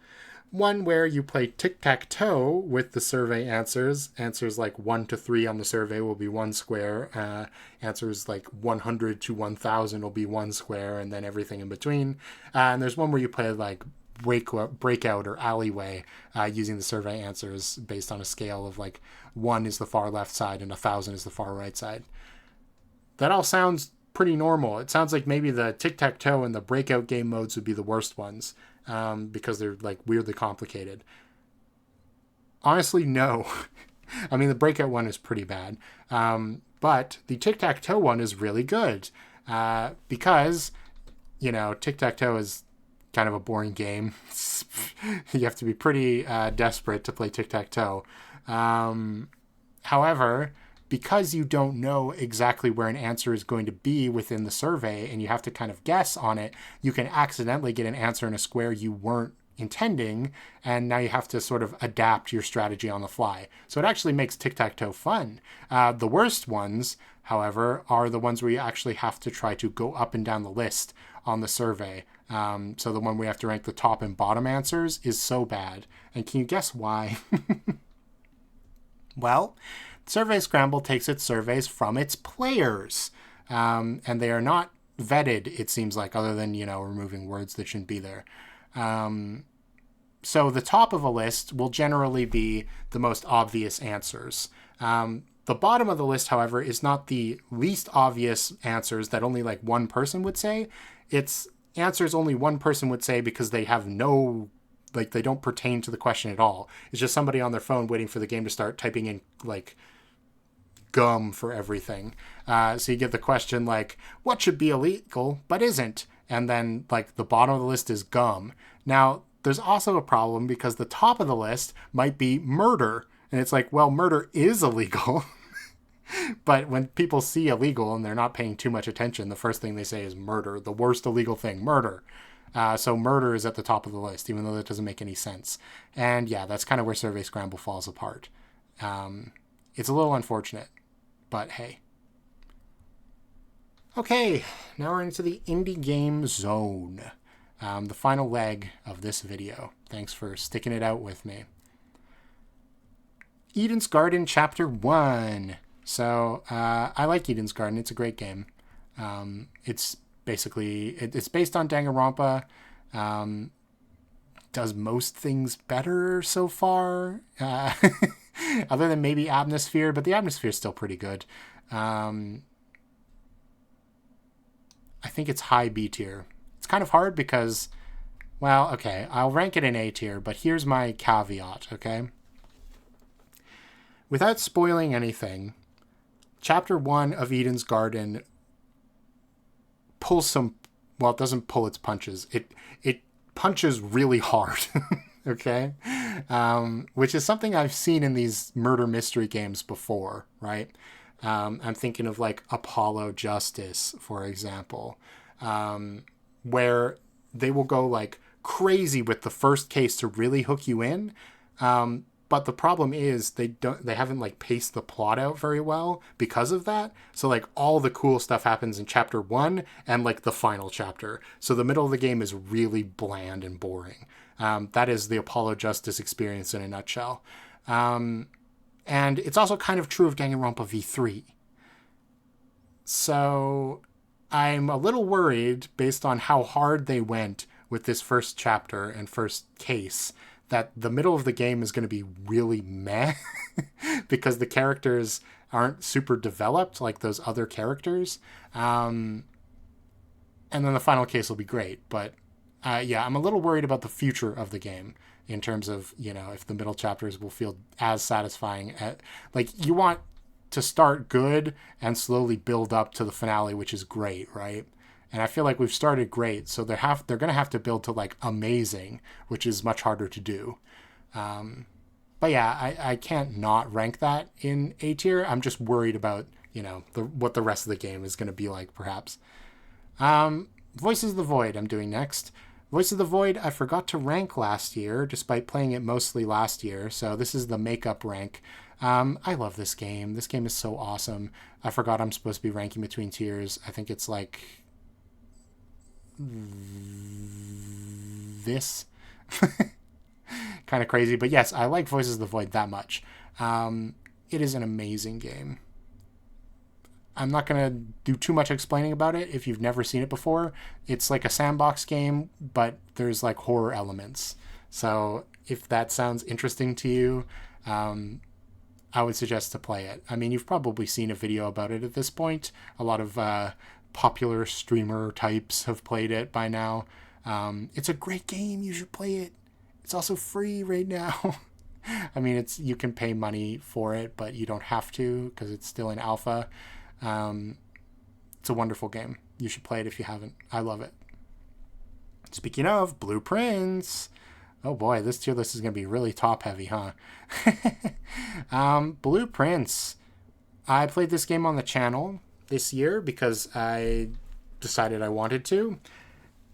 One where you play tic-tac-toe with the survey answers. Answers like 1 to 3 on the survey will be 1 square. Answers like 100 to 1,000 will be 1 square, and then everything in between. And there's one where you play like breakout or alleyway using the survey answers based on a scale of like 1 is the far left side and 1,000 is the far right side. That all sounds pretty normal. It sounds like maybe the tic-tac-toe and the breakout game modes would be the worst ones. Because they're like weirdly complicated. Honestly, no. I mean, the breakout one is pretty bad. But the tic-tac-toe one is really good. Because, tic-tac-toe is kind of a boring game. You have to be pretty desperate to play tic-tac-toe. However, because you don't know exactly where an answer is going to be within the survey and you have to kind of guess on it, you can accidentally get an answer in a square you weren't intending, and now you have to sort of adapt your strategy on the fly. So it actually makes tic-tac-toe fun. The worst ones, however, are the ones where you actually have to try to go up and down the list on the survey. So the one where you have to rank the top and bottom answers is so bad. And can you guess why? Well, Survey Scramble takes its surveys from its players, and they are not vetted, it seems like, other than, removing words that shouldn't be there. So the top of a list will generally be the most obvious answers. The bottom of the list, however, is not the least obvious answers that only like one person would say. It's answers only one person would say because they have they don't pertain to the question at all. It's just somebody on their phone waiting for the game to start typing in like gum for everything. So you get the question like, what should be illegal but isn't? And then like the bottom of the list is gum. Now, there's also a problem because the top of the list might be murder. And it's like, well, murder is illegal. But when people see illegal and they're not paying too much attention, the first thing they say is murder, the worst illegal thing, murder. So murder is at the top of the list, even though that doesn't make any sense. And yeah, that's kind of where Survey Scramble falls apart. It's a little unfortunate, but hey. Okay, now we're into the indie game zone. The final leg of this video. Thanks for sticking it out with me. Eden's Garden Chapter 1. So, I like Eden's Garden. It's a great game. It's basically, it's based on Danganronpa. Does most things better so far. Other than maybe Atmosphere, but the Atmosphere is still pretty good. I think it's high B tier. It's kind of hard because, well, okay, I'll rank it in A tier, but here's my caveat, okay? Without spoiling anything, Chapter 1 of Eden's Garden pulls some, well, it doesn't pull its punches. It punches really hard, okay? Which is something I've seen in these murder mystery games before, right? I'm thinking of like Apollo Justice, for example, where they will go like crazy with the first case to really hook you in. But the problem is they haven't like paced the plot out very well because of that. So like all the cool stuff happens in chapter 1 and like the final chapter. So the middle of the game is really bland and boring. That is the Apollo Justice experience in a nutshell. And it's also kind of true of Danganronpa V3. So I'm a little worried based on how hard they went with this first chapter and first case that the middle of the game is going to be really meh because the characters aren't super developed like those other characters. And then the final case will be great. But yeah, I'm a little worried about the future of the game in terms of, if the middle chapters will feel as satisfying. Like, you want to start good and slowly build up to the finale, which is great, right? And I feel like we've started great, so they're going to have to build to like amazing, which is much harder to do. But yeah, I can't not rank that in A tier. I'm just worried about what the rest of the game is going to be like, perhaps. Voices of the Void I'm doing next. Voice of the Void I forgot to rank last year, despite playing it mostly last year. So this is the makeup rank. I love this game. This game is so awesome. I forgot I'm supposed to be ranking between tiers. I think it's like this. Kind of crazy, but yes, I like Voices of the Void that much. It is an amazing game. I'm not going to do too much explaining about it if you've never seen it before. It's like a sandbox game, but there's like horror elements. So if that sounds interesting to you, I would suggest to play it. I mean, you've probably seen a video about it at this point. A lot of popular streamer types have played it by now. It's a great game. You should play it. It's also free right now. I mean, you can pay money for it, but you don't have to because it's still in alpha. It's a wonderful game. You should play it if you haven't. I love it. Speaking of Blueprints, oh boy, this tier list is going to be really top heavy, huh? Blueprints. I played this game on the channel this year because I decided I wanted to.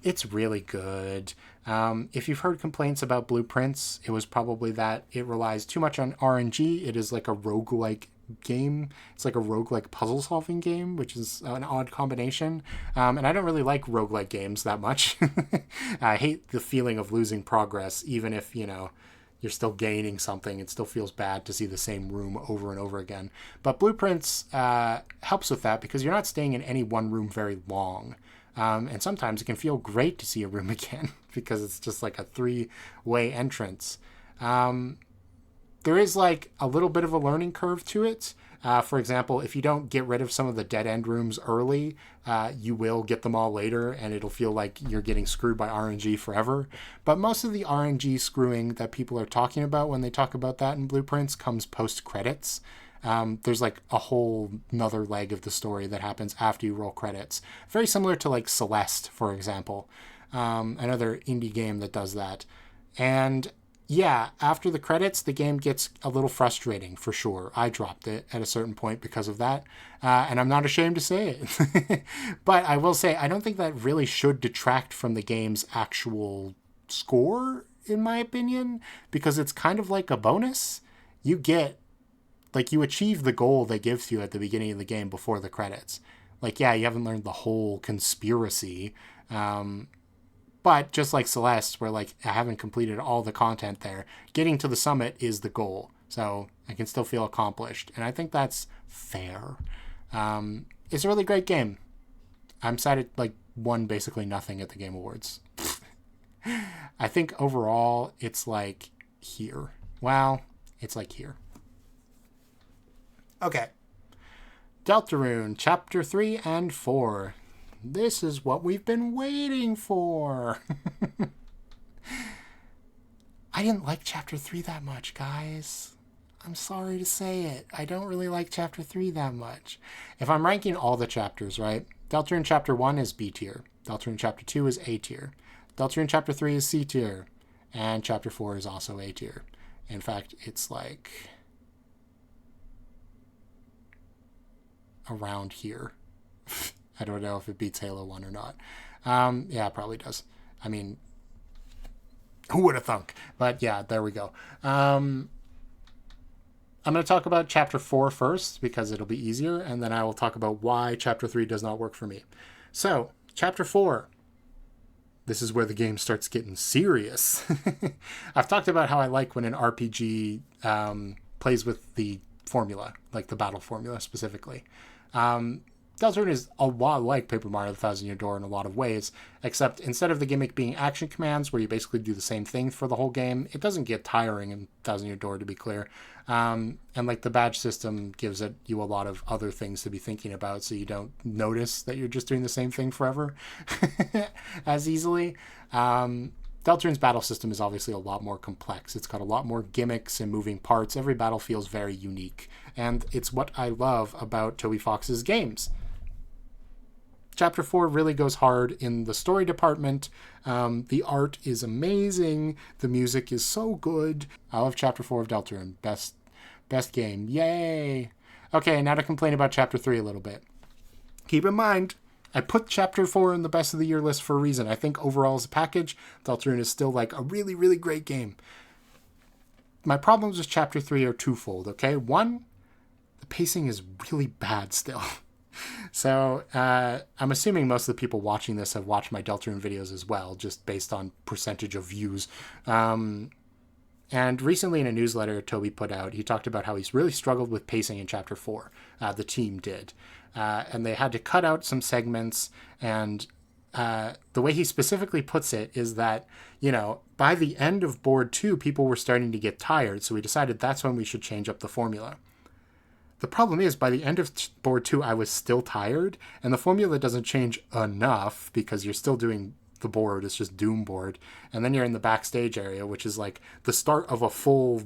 It's really good. If you've heard complaints about Blueprints, it was probably that it relies too much on RNG. It is like a roguelike game. It's like a roguelike puzzle solving game, which is an odd combination. And I don't really like roguelike games that much. I hate the feeling of losing progress, even if, you're still gaining something. It still feels bad to see the same room over and over again. But Blueprints helps with that because you're not staying in any one room very long. And sometimes it can feel great to see a room again because it's just like a 3-way entrance. There is like a little bit of a learning curve to it. For example, if you don't get rid of some of the dead end rooms early, you will get them all later and it'll feel like you're getting screwed by RNG forever. But most of the RNG screwing that people are talking about when they talk about that in Blueprints comes post credits. There's like a whole nother leg of the story that happens after you roll credits. Very similar to like Celeste, for example. Another indie game that does that. And yeah, after the credits, the game gets a little frustrating for sure. I dropped it at a certain point because of that. And I'm not ashamed to say it. But I will say, I don't think that really should detract from the game's actual score, in my opinion, because it's kind of like a bonus. You achieve the goal they give to you at the beginning of the game before the credits. Like, yeah, you haven't learned the whole conspiracy. But just like Celeste, where like I haven't completed all the content there, getting to the summit is the goal. So I can still feel accomplished. And I think that's fair. It's a really great game. I'm sad it won basically nothing at the Game Awards. I think overall it's like here. Well, it's like here. Okay. Deltarune, Chapter 3 and 4. This is what we've been waiting for. I didn't like Chapter 3 that much, guys. I'm sorry to say it. I don't really like Chapter 3 that much. If I'm ranking all the chapters, right? Deltarune Chapter 1 is B tier. Deltarune Chapter 2 is A tier. Deltarune Chapter 3 is C tier. And Chapter 4 is also A tier. In fact, it's like around here. I don't know if it beats Halo 1 or not. Yeah, it probably does. I mean, who would have thunk? But yeah, there we go. I'm going to talk about Chapter 4 first because it'll be easier, and then I will talk about why Chapter 3 does not work for me. So, Chapter 4. This is where the game starts getting serious. I've talked about how I like when an RPG plays with the formula, like the battle formula specifically. Deltarune is a lot like Paper Mario The Thousand Year Door in a lot of ways, except instead of the gimmick being action commands where you basically do the same thing for the whole game, it doesn't get tiring in Thousand Year Door, to be clear. And like the badge system gives you a lot of other things to be thinking about, so you don't notice that you're just doing the same thing forever as easily. Deltarune's battle system is obviously a lot more complex. It's got a lot more gimmicks and moving parts. Every battle feels very unique, and it's what I love about Toby Fox's games. Chapter 4 really goes hard in the story department. The art is amazing. The music is so good. I love Chapter 4 of Deltarune. Best game. Yay! Okay, now to complain about Chapter 3 a little bit. Keep in mind, I put Chapter 4 in the best of the year list for a reason. I think overall as a package, Deltarune is still like a really, really great game. My problems with Chapter 3 are twofold, okay? One, the pacing is really bad still. So I'm assuming most of the people watching this have watched my Deltarune videos as well, just based on percentage of views. And recently in a newsletter Toby put out, he talked about how he's really struggled with pacing in Chapter 4. The team did. And they had to cut out some segments. And the way he specifically puts it is that, by the end of Board 2, people were starting to get tired. So we decided that's when we should change up the formula. The problem is, by the end of Board 2, I was still tired, and the formula doesn't change enough because you're still doing the board. It's just Doom board. And then you're in the backstage area, which is like the start of a full,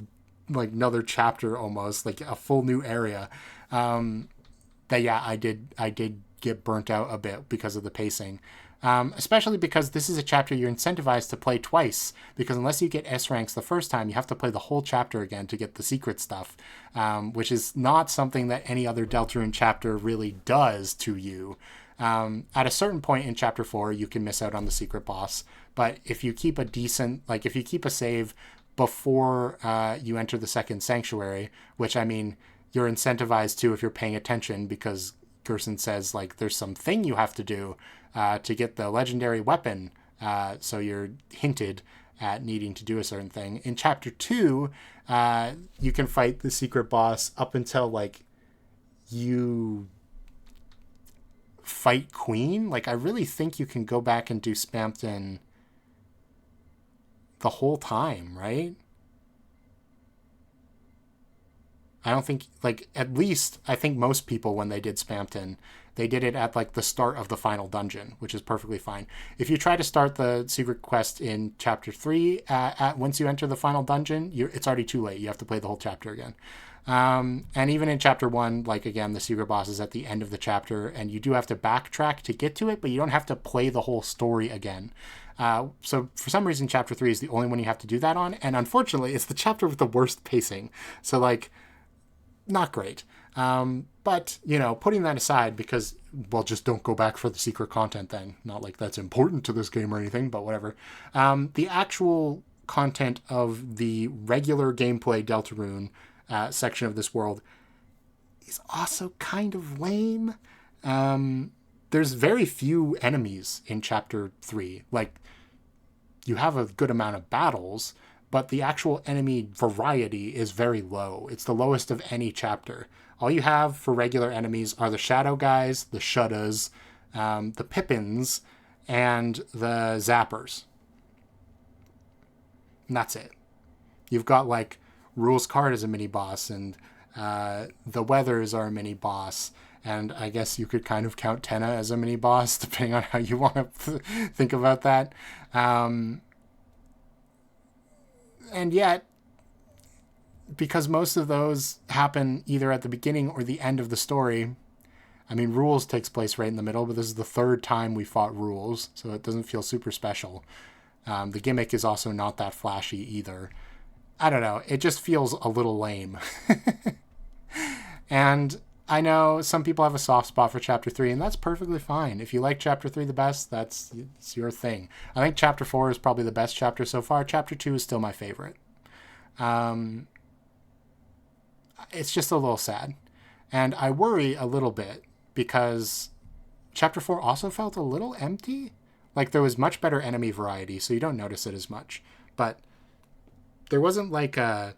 like another chapter almost, like a full new area. I did get burnt out a bit because of the pacing. Especially because this is a chapter you're incentivized to play twice, because unless you get S ranks the first time, you have to play the whole chapter again to get the secret stuff, which is not something that any other Deltarune chapter really does to you. At a certain point in Chapter 4, you can miss out on the secret boss, but if you keep if you keep a save before you enter the second sanctuary, which, I mean, you're incentivized to if you're paying attention, because Gerson says, like, there's something you have to do to get the legendary weapon, so you're hinted at needing to do a certain thing. In Chapter 2, you can fight the secret boss up until, like, you fight Queen. Like, I really think you can go back and do Spamton the whole time, right? I don't think, like, at least I think most people, when they did Spamton, they did it at, like, the start of the final dungeon, which is perfectly fine. If you try to start the secret quest in Chapter 3, once you enter the final dungeon, it's already too late. You have to play the whole chapter again. And even in Chapter 1, like, again, the secret boss is at the end of the chapter, and you do have to backtrack to get to it, but you don't have to play the whole story again. So for some reason, Chapter 3 is the only one you have to do that on, and unfortunately, it's the chapter with the worst pacing. So, like, not great. But, putting that aside, because, well, just don't go back for the secret content then. Not like that's important to this game or anything, but whatever. The actual content of the regular gameplay Deltarune section of this world is also kind of lame. There's very few enemies in Chapter 3. Like, you have a good amount of battles, but the actual enemy variety is very low. It's the lowest of any chapter. All you have for regular enemies are the Shadow guys, the Shuddas, the Pippins, and the Zappers. And that's it. You've got, like, Rules Card as a mini-boss, and the Weathers are a mini-boss, and I guess you could kind of count Tenna as a mini-boss, depending on how you want to think about that. And yet, because most of those happen either at the beginning or the end of the story, I mean, Rules takes place right in the middle, but this is the third time we fought Rules, so it doesn't feel super special. The gimmick is also not that flashy either. I don't know, it just feels a little lame. And I know some people have a soft spot for Chapter 3, and that's perfectly fine. If you like Chapter 3 the best, it's your thing. I think Chapter 4 is probably the best chapter so far. Chapter 2 is still my favorite. it's just a little sad. And I worry a little bit because Chapter 4 also felt a little empty. Like, there was much better enemy variety, so you don't notice it as much. But there wasn't like a...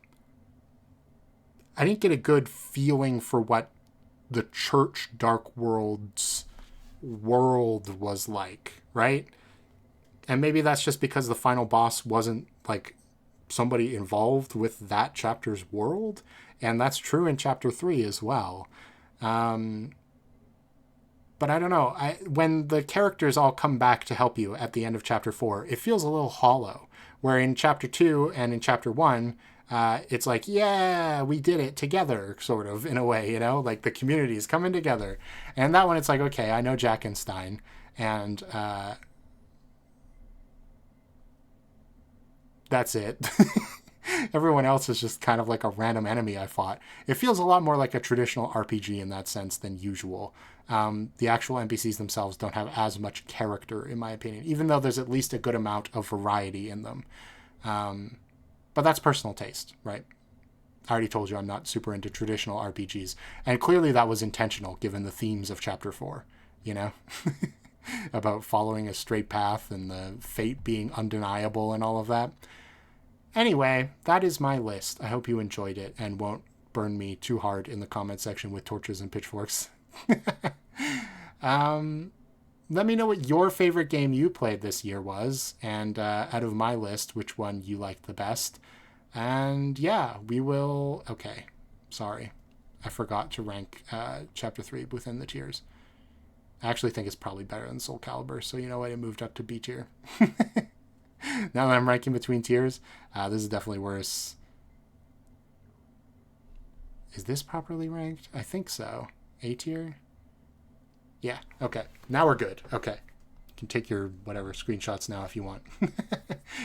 I didn't get a good feeling for what the Church Dark World's world was like, right? And maybe that's just because the final boss wasn't like somebody involved with that chapter's world, and that's true in chapter 3 as well. But I don't know. When the characters all come back to help you at the end of chapter 4, it feels a little hollow. Where in chapter 2 and in chapter 1, it's like, yeah, we did it together, sort of, in a way, you know? Like, the community is coming together. And that one, it's like, okay, I know Jackenstein, and that's it. Everyone else is just kind of like a random enemy I fought. It feels a lot more like a traditional RPG in that sense than usual. The actual NPCs themselves don't have as much character, in my opinion, even though there's at least a good amount of variety in them. But that's personal taste, right? I already told you I'm not super into traditional RPGs. And clearly that was intentional, given the themes of Chapter 4, you know? About following a straight path and the fate being undeniable and all of that. Anyway, that is my list. I hope you enjoyed it and won't burn me too hard in the comment section with torches and pitchforks. Let me know what your favorite game you played this year was, and out of my list, which one you liked the best. And yeah, we will... Okay, sorry. I forgot to rank Chapter 3 within the tiers. I actually think it's probably better than Soul Calibur, so you know what? It moved up to B tier. Now that I'm ranking between tiers, this is definitely worse. Is this properly ranked? I think so. A tier? Yeah, okay. Now we're good. Okay. You can take your whatever screenshots now if you want.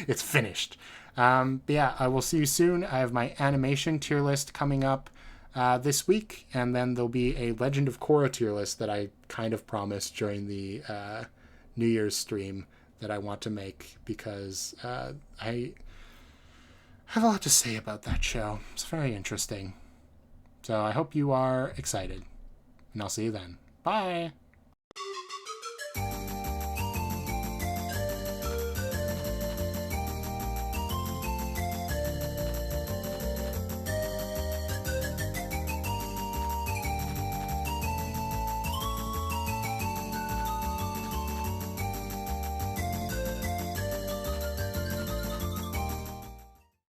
It's finished. But yeah, I will see you soon. I have my animation tier list coming up this week, and then there'll be a Legend of Korra tier list that I kind of promised during the New Year's stream that I want to make, because I have a lot to say about that show. It's very interesting. So I hope you are excited, and I'll see you then. Bye!